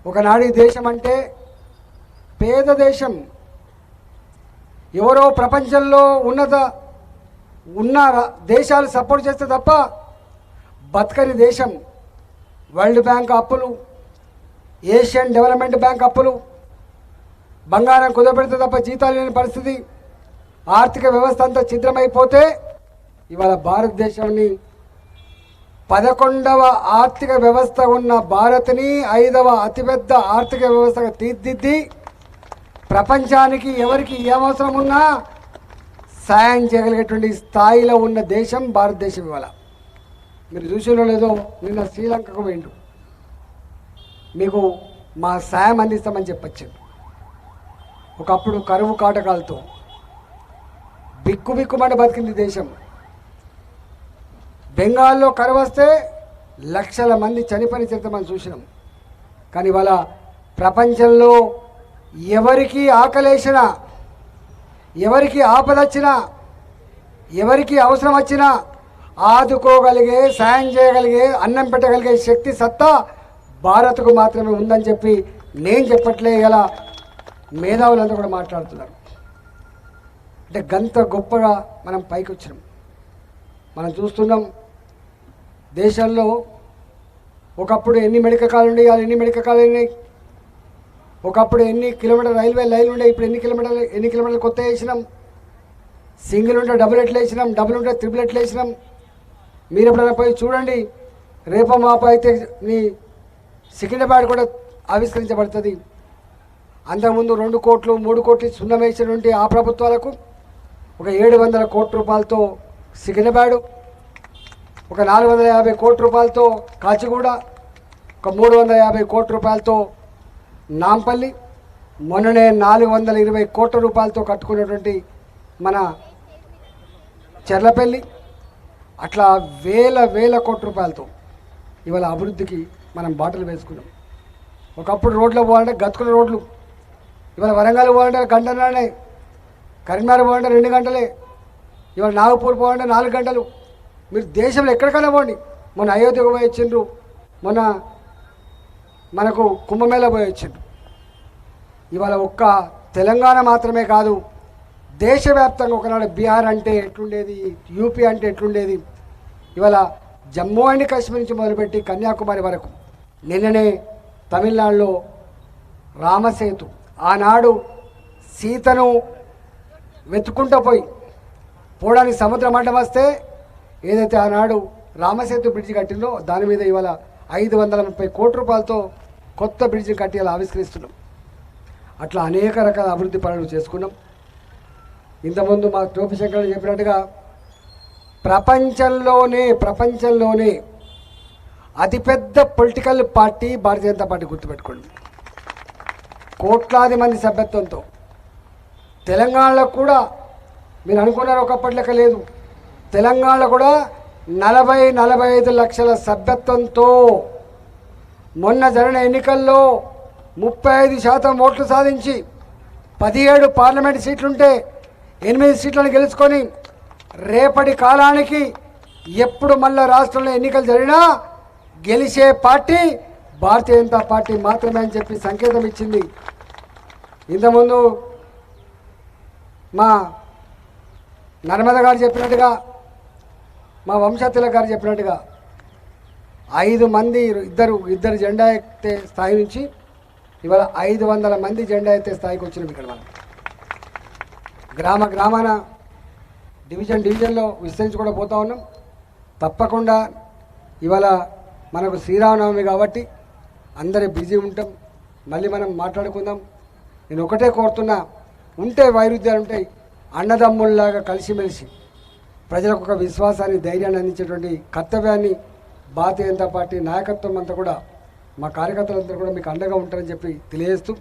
ఒకనాడు ఈ దేశం అంటే పేద దేశం. ఎవరో ప్రపంచంలో ఉన్న దేశాలు సపోర్ట్ చేస్తే తప్ప బతకని దేశం. వరల్డ్ బ్యాంక్ అప్పులు, ఏషియన్ డెవలప్మెంట్ బ్యాంక్ అప్పులు, బంగారం కుదపెడితే తప్ప జీతాలు లేని పరిస్థితి, ఆర్థిక వ్యవస్థ అంతా ఛిద్రమైపోతే ఇవాళ భారతదేశాన్ని 11వ ఆర్థిక వ్యవస్థ ఉన్న భారత్ని 5వ అతిపెద్ద ఆర్థిక వ్యవస్థగా తీర్చిదిద్ది ప్రపంచానికి ఎవరికి ఏమవసరం ఉన్నా సాయం చేయగలిగేటువంటి స్థాయిలో ఉన్న దేశం భారతదేశం. ఇవాళ మీరు చూసినో లేదో, నిన్న శ్రీలంకకు పోయిండు, మీకు మా సాయం అందిస్తామని చెప్పొచ్చారు. ఒకప్పుడు కరువు కాటకాలతో బిక్కుబిక్కుమంట బతికింది దేశం. బెంగాల్లో కరువు వస్తే లక్షల మంది చనిపోయిన చరిత్ర మనం చూసినాం. కానీ ఇవాళ ప్రపంచంలో ఎవరికి ఆకలేసినా, ఎవరికి ఆపదొచ్చినా, ఎవరికి అవసరం వచ్చినా ఆదుకోగలిగే, సాయం చేయగలిగే, అన్నం పెట్టగలిగే శక్తి సత్తా భారత్కు మాత్రమే ఉందని చెప్పి నేను చెప్పట్లే, ఇలా మేధావులంతా కూడా మాట్లాడుతున్నారు. అంటే గంత గొప్పగా మనం పైకి వచ్చినాం. మనం చూస్తున్నాం దేశంలో ఒకప్పుడు ఎన్ని మెడికల్ కాలేజీలు ఉండే, ఇవాళ ఎన్ని మెడికల్ కాలేజీలు ఉన్నాయి. ఒకప్పుడు ఎన్ని కిలోమీటర్ రైల్వే లైన్లు ఉండే, ఇప్పుడు ఎన్ని కిలోమీటర్లు కొత్త వేసినాం. సింగిల్ ఉంటే డబుల్ ఎట్లు వేసినాం, డబుల్ ఉంటే త్రిబుల్ ఎట్లు వేసినాం. మీరు ఎప్పుడైనా పోయి చూడండి, రేపో మాపో అయితే నీ సికింద్రాబాద్ కూడా ఆవిష్కరించబడుతుంది. అంతకుముందు 2 కోట్లు 3 కోట్లు సున్నం వేసినటువంటి ఆ ప్రభుత్వాలకు ఒక 700 కోట్ల రూపాయలతో సికింద్రాబాద్, ఒక 450 కోట్ల రూపాయలతో కాచిగూడ, ఒక 350 కోట్ల రూపాయలతో నాంపల్లి, మొన్ననే 420 కోట్ల రూపాయలతో కట్టుకున్నటువంటి మన చెర్లపల్లి, అట్లా వేల కోట్ల రూపాయలతో ఇవాళ అభివృద్ధికి మనం బాటలు వేసుకున్నాం. ఒకప్పుడు రోడ్లో పోవాలంటే గతుకుల రోడ్లు, ఇవాళ వరంగల్ పోవాలంటే గంటనే, కరీంనగర్ పోవాలంటే 2 గంటలే, ఇవాళ నాగపూర్ పోవాలంటే 4 గంటలు. మీరు దేశంలో ఎక్కడికైనా పోండి. మొన్న అయోధ్యకు పోయి వచ్చిండ్రు, మొన్న మనకు కుంభమేళ పోయి వచ్చిండ్రు. ఇవాళ ఒక్క తెలంగాణ మాత్రమే కాదు, దేశవ్యాప్తంగా ఒకనాడు బీహార్ అంటే ఎట్లుండేది, యూపీ అంటే ఎట్లుండేది, ఇవాళ జమ్మూ అండ్ కాశ్మీర్ నుంచి మొదలుపెట్టి కన్యాకుమారి వరకు. నిన్ననే తమిళనాడులో రామసేతు, ఆనాడు సీతను వెతుక్కుంటూ పోవడానికి సముద్రం అడ్డం వస్తే ఏదైతే ఆనాడు రామసేతు బ్రిడ్జి కట్టిందో దాని మీద ఇవాళ 530 కోట్ల రూపాయలతో కొత్త బ్రిడ్జిని కట్టి అలా ఆవిష్కరిస్తున్నాం. అట్లా అనేక రకాల అభివృద్ధి పనులు చేసుకున్నాం. ఇంతకుముందు మా టోపి శంకర్ చెప్పినట్టుగా ప్రపంచంలోనే అతిపెద్ద political party Bharatiya Janata party, గుర్తుపెట్టుకోండి. కోట్లాది మంది సభ్యత్వంతో తెలంగాణలో కూడా మీరు అనుకున్నారు ఒకప్పటి లెక్క లేదు. తెలంగాణలో కూడా 40-45 లక్షల సభ్యత్వంతో మొన్న జరిగిన ఎన్నికల్లో 35% ఓట్లు సాధించి 17 పార్లమెంట్ సీట్లుంటే 8 సీట్లను గెలుచుకొని రేపటి కాలానికి ఎప్పుడు మళ్ళా రాష్ట్రంలో ఎన్నికలు జరిగినా గెలిచే పార్టీ భారతీయ జనతా పార్టీ మాత్రమే అని చెప్పి సంకేతం ఇచ్చింది. ఇంతకుముందు మా నర్మద గారు చెప్పినట్టుగా, మా వంశతిలక్ గారు చెప్పినట్టుగా 5 మంది ఇద్దరు జెండా ఎత్తే స్థాయి నుంచి ఇవాళ 500 మంది జెండా ఎత్తే స్థాయికి వచ్చినాం. ఇక్కడ మనం గ్రామాన డివిజన్లో విస్తరించి కూడా పోతా ఉన్నాం. తప్పకుండా ఇవాళ మనకు శ్రీరామనవమి కాబట్టి అందరూ బిజీ ఉంటాం, మళ్ళీ మనం మాట్లాడుకుందాం. నేను ఒకటే కోరుతున్నా, ఉంటే వైరుధ్యాలు ఉంటాయి, అన్నదమ్ముల్లాగా కలిసిమెలిసి ప్రజలకు ఒక విశ్వాసాన్ని, ధైర్యాన్ని అందించేటువంటి కర్తవ్యాన్ని భారతీయ జనతా పార్టీ నాయకత్వం అంతా కూడా, మా కార్యకర్తలంతా కూడా మీకు అండగా ఉంటారని చెప్పి తెలియజేస్తూ